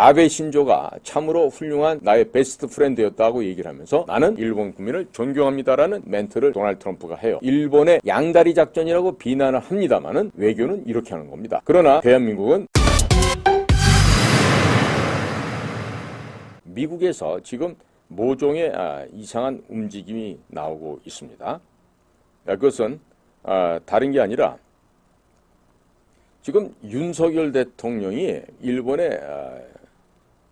아베 신조가 참으로 훌륭한 나의 베스트 프렌드였다고 얘기를 하면서 나는 일본 국민을 존경합니다라는 멘트를 도널드 트럼프가 해요. 일본의 양다리 작전이라고 비난을 합니다만은 외교는 이렇게 하는 겁니다. 그러나 대한민국은 미국에서 지금 모종의 이상한 움직임이 나오고 있습니다. 그것은 다른 게 아니라 지금 윤석열 대통령이 일본의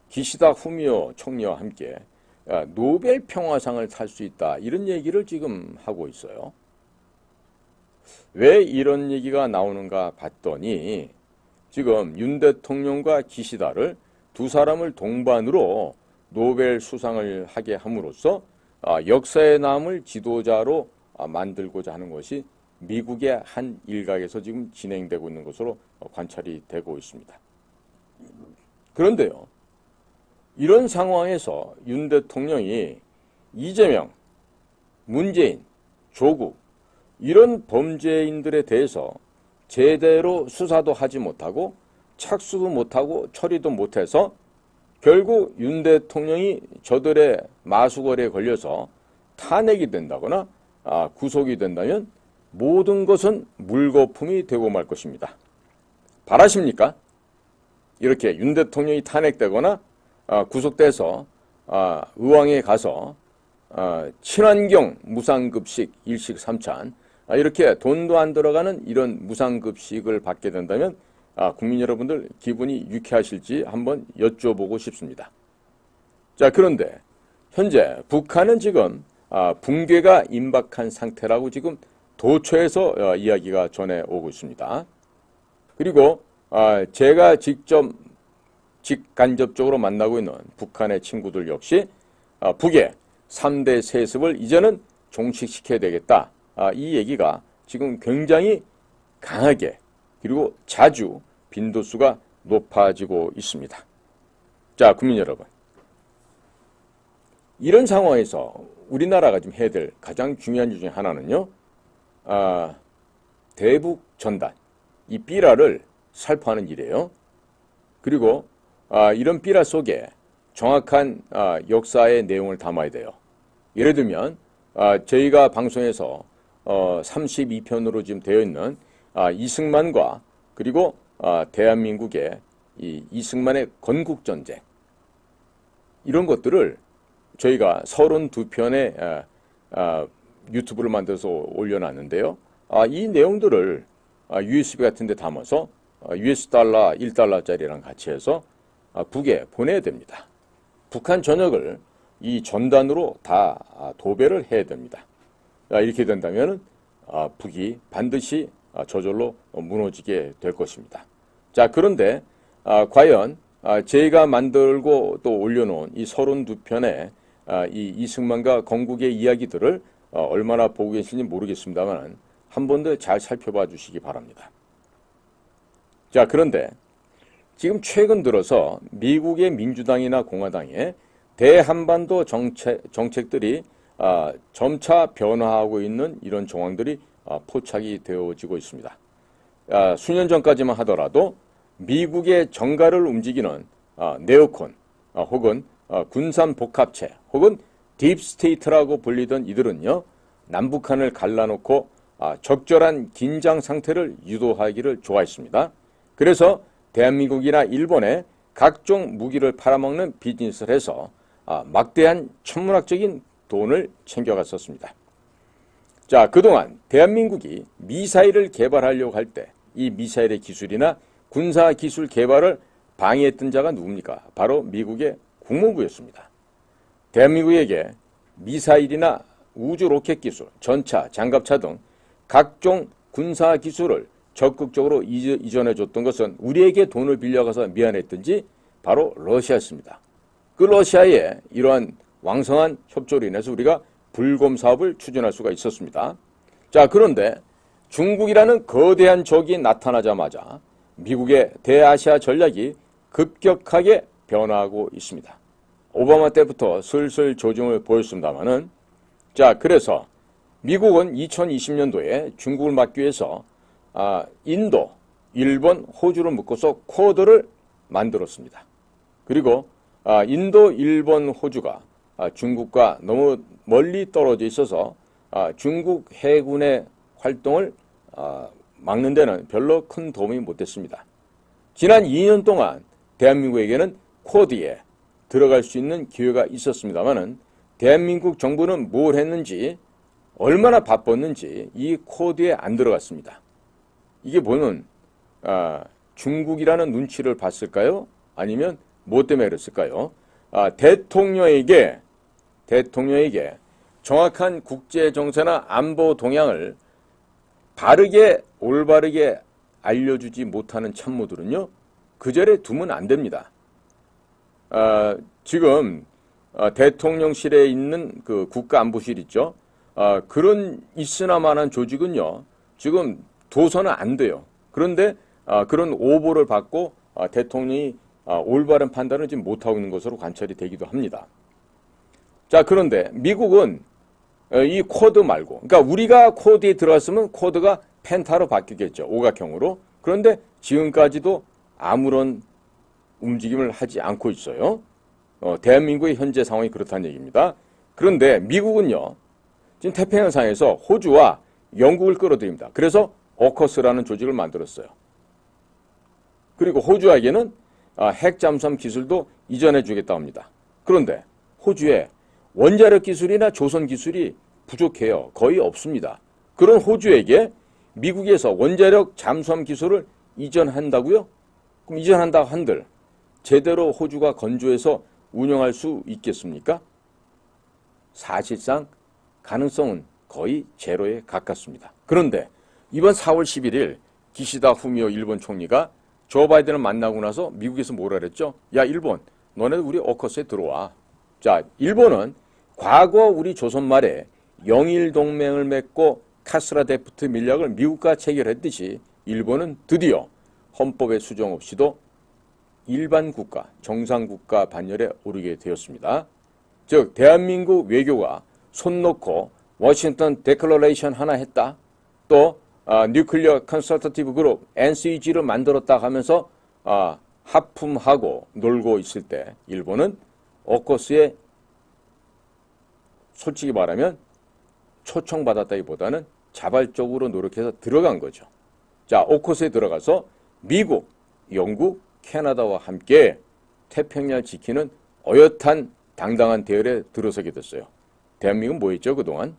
기시다 후미오 총리와 함께 노벨 평화상을 탈 수 있다 이런 얘기를 지금 하고 있어요. 왜 이런 얘기가 나오는가 봤더니 지금 윤 대통령과 기시다를 두 사람을 동반으로 노벨 수상을 하게 함으로써 역사에 남을 지도자로 만들고자 하는 것이 미국의 한 일각에서 지금 진행되고 있는 것으로 관찰이 되고 있습니다. 그런데요, 이런 상황에서 윤 대통령이 이재명, 문재인, 조국 이런 범죄인들에 대해서 제대로 수사도 하지 못하고 착수도 못하고 처리도 못해서 결국 윤 대통령이 저들의 마수거리에 걸려서 탄핵이 된다거나 구속이 된다면 모든 것은 물거품이 되고 말 것입니다. 바라십니까? 이렇게 윤 대통령이 탄핵되거나 구속돼서 의왕에 가서 친환경 무상급식 일식 3찬 이렇게 돈도 안 들어가는 이런 무상급식을 받게 된다면 국민 여러분들 기분이 유쾌하실지 한번 여쭤보고 싶습니다. 자, 그런데 현재 북한은 지금 붕괴가 임박한 상태라고 지금 도처에서 이야기가 전해오고 있습니다. 그리고 제가 직간접적으로 만나고 있는 북한의 친구들 역시 북의 3대 세습을 이제는 종식시켜야 되겠다. 이 얘기가 지금 굉장히 강하게 그리고 자주 빈도수가 높아지고 있습니다. 자, 국민 여러분. 이런 상황에서 우리나라가 지금 해야 될 가장 중요한 일 중에 하나는요. 대북 전단, 이 삐라를 살포하는 일이에요. 그리고 이런 삐라 속에 정확한 역사의 내용을 담아야 돼요. 예를 들면 저희가 방송에서 32편으로 지금 되어 있는 이승만과 그리고 대한민국의 이 이승만의 건국전쟁 이런 것들을 저희가 32편의 유튜브를 만들어서 올려놨는데요. 이 내용들을 USB 같은 데 담아서 US 달러 1달러짜리랑 같이 해서 북에 보내야 됩니다. 북한 전역을 이 전단으로 다 도배를 해야 됩니다. 이렇게 된다면 북이 반드시 저절로 무너지게 될 것입니다. 자, 그런데 과연 저희가 만들고 또 올려놓은 이 32편의 이 이승만과 건국의 이야기들을 얼마나 보고 계신지 모르겠습니다만 한 번 더 잘 살펴봐 주시기 바랍니다. 자, 그런데 지금 최근 들어서 미국의 민주당이나 공화당의 대한반도 정책들이 점차 변화하고 있는 이런 정황들이 포착이 되어지고 있습니다. 수년 전까지만 하더라도 미국의 정가를 움직이는 네오콘 혹은 군산복합체 혹은 딥스테이트라고 불리던 이들은요. 남북한을 갈라놓고 적절한 긴장 상태를 유도하기를 좋아했습니다. 그래서 대한민국이나 일본에 각종 무기를 팔아먹는 비즈니스를 해서 막대한 천문학적인 돈을 챙겨갔었습니다. 자, 그동안 대한민국이 미사일을 개발하려고 할 때 이 미사일의 기술이나 군사기술 개발을 방해했던 자가 누굽니까? 바로 미국의 국무부였습니다. 대한민국에게 미사일이나 우주 로켓 기술, 전차, 장갑차 등 각종 군사기술을 적극적으로 이전해줬던 것은 우리에게 돈을 빌려가서 미안했던지 바로 러시아였습니다. 그 러시아의 이러한 왕성한 협조로 인해서 우리가 불곰 사업을 추진할 수가 있었습니다. 자, 그런데 중국이라는 거대한 적이 나타나자마자 미국의 대아시아 전략이 급격하게 변화하고 있습니다. 오바마 때부터 슬슬 조짐을 보였습니다만은 자, 그래서 미국은 2020년도에 중국을 막기 위해서 인도, 일본, 호주를 묶어서 쿼드를 만들었습니다. 그리고 인도, 일본, 호주가 중국과 너무 멀리 떨어져 있어서 중국 해군의 활동을 막는 데는 별로 큰 도움이 못 됐습니다. 지난 2년 동안 대한민국에게는 쿼드에 들어갈 수 있는 기회가 있었습니다만은 대한민국 정부는 뭘 했는지 얼마나 바빴는지 이 쿼드에 안 들어갔습니다. 이게 보면 중국이라는 눈치를 봤을까요? 아니면 뭐 때문에 그랬을까요? 대통령에게 정확한 국제 정세나 안보 동향을 바르게 올바르게 알려주지 못하는 참모들은요, 그 자리에 두면 안 됩니다. 지금 대통령실에 있는 그 국가안보실 있죠. 그런 있으나마한 조직은요, 지금 둬서는 안 돼요. 그런데 그런 오보를 받고 대통령이 올바른 판단을 지금 못하고 있는 것으로 관찰이 되기도 합니다. 자, 그런데 미국은 이 쿼드 말고, 그러니까 우리가 쿼드에 들어갔으면 쿼드가 펜타로 바뀌겠죠. 오각형으로. 그런데 지금까지도 아무런 움직임을 하지 않고 있어요. 대한민국의 현재 상황이 그렇다는 얘기입니다. 그런데 미국은요, 지금 태평양상에서 호주와 영국을 끌어들입니다. 그래서 오커스라는 조직을 만들었어요. 그리고 호주에게는 핵 잠수함 기술도 이전해 주겠다고 합니다. 그런데 호주에 원자력 기술이나 조선 기술이 부족해요. 거의 없습니다. 그런 호주에게 미국에서 원자력 잠수함 기술을 이전한다고요? 그럼 이전한다고 한들 제대로 호주가 건조해서 운영할 수 있겠습니까? 사실상 가능성은 거의 제로에 가깝습니다. 그런데 이번 4월 11일 기시다 후미오 일본 총리가 조 바이든을 만나고 나서 미국에서 뭐라 그랬죠? 야, 일본, 너네 우리 오커스에 들어와. 자, 일본은 과거 우리 조선 말에 영일 동맹을 맺고 카스라 데프트 밀약을 미국과 체결했듯이 일본은 드디어 헌법의 수정 없이도 일반 국가, 정상 국가 반열에 오르게 되었습니다. 즉 대한민국 외교가 손 놓고 워싱턴 데클러레이션 하나 했다. 또 뉴클리어 컨설터티브 그룹 NCG를 만들었다 하면서 하품하고 놀고 있을 때 일본은 오커스에 솔직히 말하면 초청받았다기보다는 자발적으로 노력해서 들어간 거죠. 자, 오커스에 들어가서 미국, 영국, 캐나다와 함께 태평양을 지키는 어엿한 당당한 대열에 들어서게 됐어요. 대한민국은 뭐 했죠, 그동안?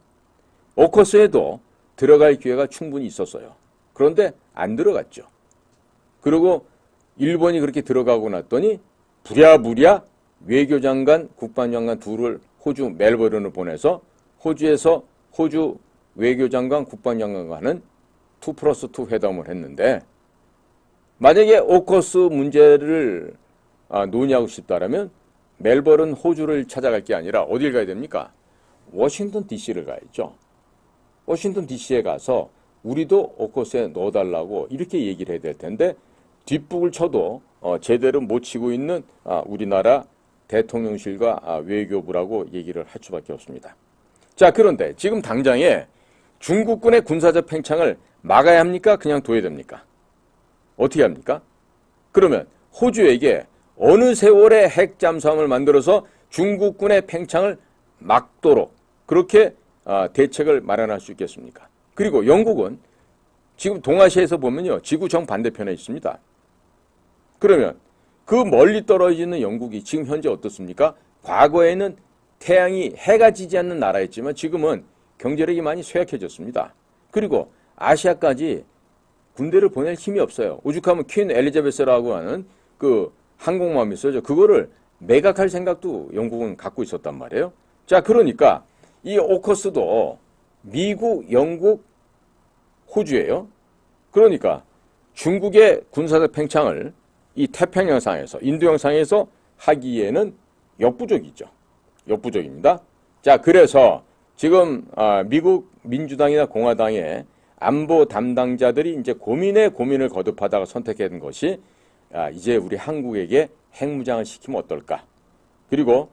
오커스에도 들어갈 기회가 충분히 있었어요. 그런데 안 들어갔죠. 그리고 일본이 그렇게 들어가고 났더니 부랴부랴 외교장관, 국방장관 둘을 호주 멜버른을 보내서 호주에서 호주 외교장관, 국방장관과는 2+2 회담을 했는데 만약에 오커스 문제를 논의하고 싶다면 멜버른 호주를 찾아갈 게 아니라 어딜 가야 됩니까? 워싱턴 DC를 가야죠. 워싱턴 DC에 가서 우리도 오커스에 넣어달라고 이렇게 얘기를 해야 될 텐데 뒷북을 쳐도 제대로 못 치고 있는 우리나라 대통령실과 외교부라고 얘기를 할 수밖에 없습니다. 자, 그런데 지금 당장에 중국군의 군사적 팽창을 막아야 합니까? 그냥 둬야 됩니까? 어떻게 합니까? 그러면 호주에게 어느 세월에 핵 잠수함을 만들어서 중국군의 팽창을 막도록 그렇게 대책을 마련할 수 있겠습니까? 그리고 영국은 지금 동아시아에서 보면요, 지구 정반대편에 있습니다. 그러면 그 멀리 떨어져 있는 영국이 지금 현재 어떻습니까? 과거에는 태양이 해가 지지 않는 나라였지만 지금은 경제력이 많이 쇠약해졌습니다. 그리고 아시아까지 군대를 보낼 힘이 없어요. 오죽하면 퀸 엘리자베스라고 하는 그 항공모함이 있어요. 그거를 매각할 생각도 영국은 갖고 있었단 말이에요. 자, 그러니까 이 오커스도 미국, 영국, 호주예요. 그러니까 중국의 군사적 팽창을 이 태평양상에서, 인도양상에서 하기에는 역부족이죠. 역부족입니다. 자, 그래서 지금 미국 민주당이나 공화당의 안보 담당자들이 이제 고민을 거듭하다가 선택한 것이 이제 우리 한국에게 핵무장을 시키면 어떨까? 그리고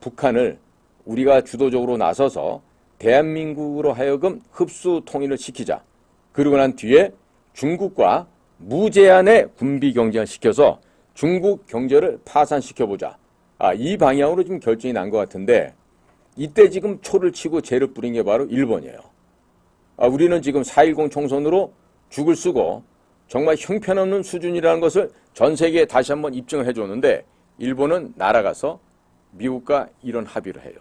북한을 우리가 주도적으로 나서서 대한민국으로 하여금 흡수 통일을 시키자. 그러고 난 뒤에 중국과 무제한의 군비 경쟁을 시켜서 중국 경제를 파산시켜보자. 이 방향으로 지금 결정이 난 것 같은데 이때 지금 초를 치고 재를 뿌린 게 바로 일본이에요. 우리는 지금 4.10 총선으로 죽을 쓰고 정말 형편없는 수준이라는 것을 전 세계에 다시 한번 입증을 해줬는데 일본은 날아가서 미국과 이런 합의를 해요.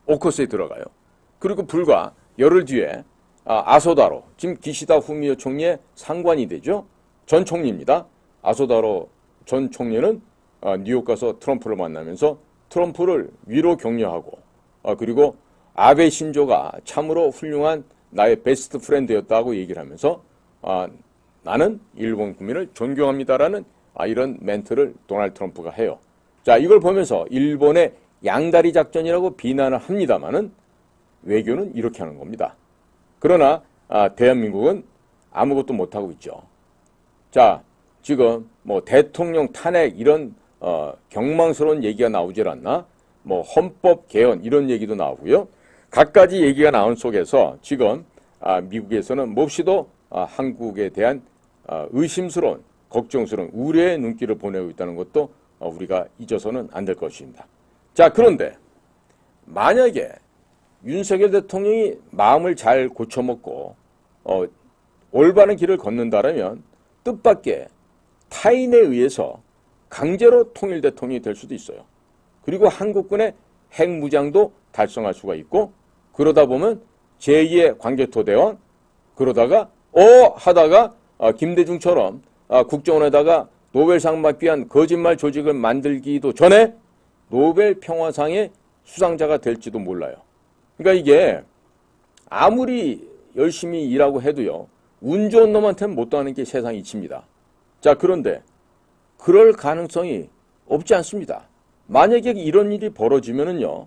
오커스에 들어가요. 그리고 불과 열흘 뒤에 아소다로, 지금 기시다 후미오 총리의 상관이 되죠. 전 총리입니다. 아소다로 전 총리는 뉴욕 가서 트럼프를 만나면서 트럼프를 위로 격려하고 그리고 아베 신조가 참으로 훌륭한 나의 베스트 프렌드였다고 얘기를 하면서 나는 일본 국민을 존경합니다라는 이런 멘트를 도널드 트럼프가 해요. 자, 이걸 보면서 일본의 양다리 작전이라고 비난을 합니다만은 외교는 이렇게 하는 겁니다. 그러나 대한민국은 아무것도 못하고 있죠. 자, 지금 뭐 대통령 탄핵 이런 경망스러운 얘기가 나오질 않나? 뭐 헌법 개헌 이런 얘기도 나오고요. 갖가지 얘기가 나온 속에서 지금 미국에서는 몹시도 한국에 대한 의심스러운, 걱정스러운 우려의 눈길을 보내고 있다는 것도 우리가 잊어서는 안 될 것입니다. 자, 그런데 만약에 윤석열 대통령이 마음을 잘 고쳐먹고 올바른 길을 걷는다라면 뜻밖의 타인에 의해서 강제로 통일 대통령이 될 수도 있어요. 그리고 한국군의 핵무장도 달성할 수가 있고 그러다 보면 제2의 광개토대왕 그러다가 하다가 김대중처럼 국정원에다가 노벨상 받기 위한 거짓말 조직을 만들기도 전에 노벨 평화상의 수상자가 될지도 몰라요. 그러니까 이게 아무리 열심히 일하고 해도요. 운 좋은 놈한테는 못 당하는 게 세상 이치입니다. 자, 그런데 그럴 가능성이 없지 않습니다. 만약에 이런 일이 벌어지면은요.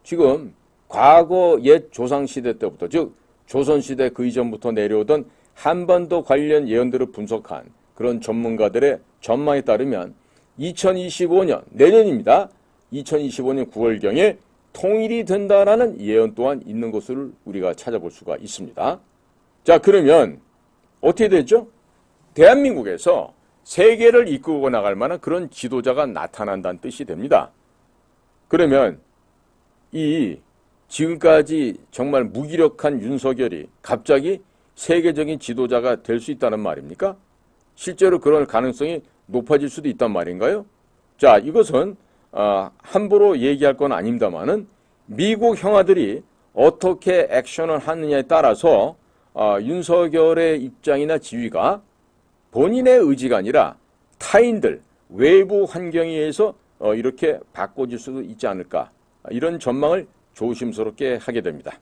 지금 과거 옛 조상시대 때부터 즉 조선시대 그 이전부터 내려오던 한반도 관련 예언들을 분석한 그런 전문가들의 전망에 따르면 2025년 내년입니다. 2025년 9월경에 통일이 된다라는 예언 또한 있는 것을 우리가 찾아볼 수가 있습니다. 자, 그러면 어떻게 되죠? 대한민국에서 세계를 이끌고 나갈 만한 그런 지도자가 나타난다는 뜻이 됩니다. 그러면 이 지금까지 정말 무기력한 윤석열이 갑자기 세계적인 지도자가 될 수 있다는 말입니까? 실제로 그럴 가능성이 높아질 수도 있단 말인가요? 자, 이것은 함부로 얘기할 건 아닙니다만은 미국 형아들이 어떻게 액션을 하느냐에 따라서 윤석열의 입장이나 지위가 본인의 의지가 아니라 타인들, 외부 환경에 의해서 이렇게 바꿔질 수도 있지 않을까 이런 전망을 조심스럽게 하게 됩니다.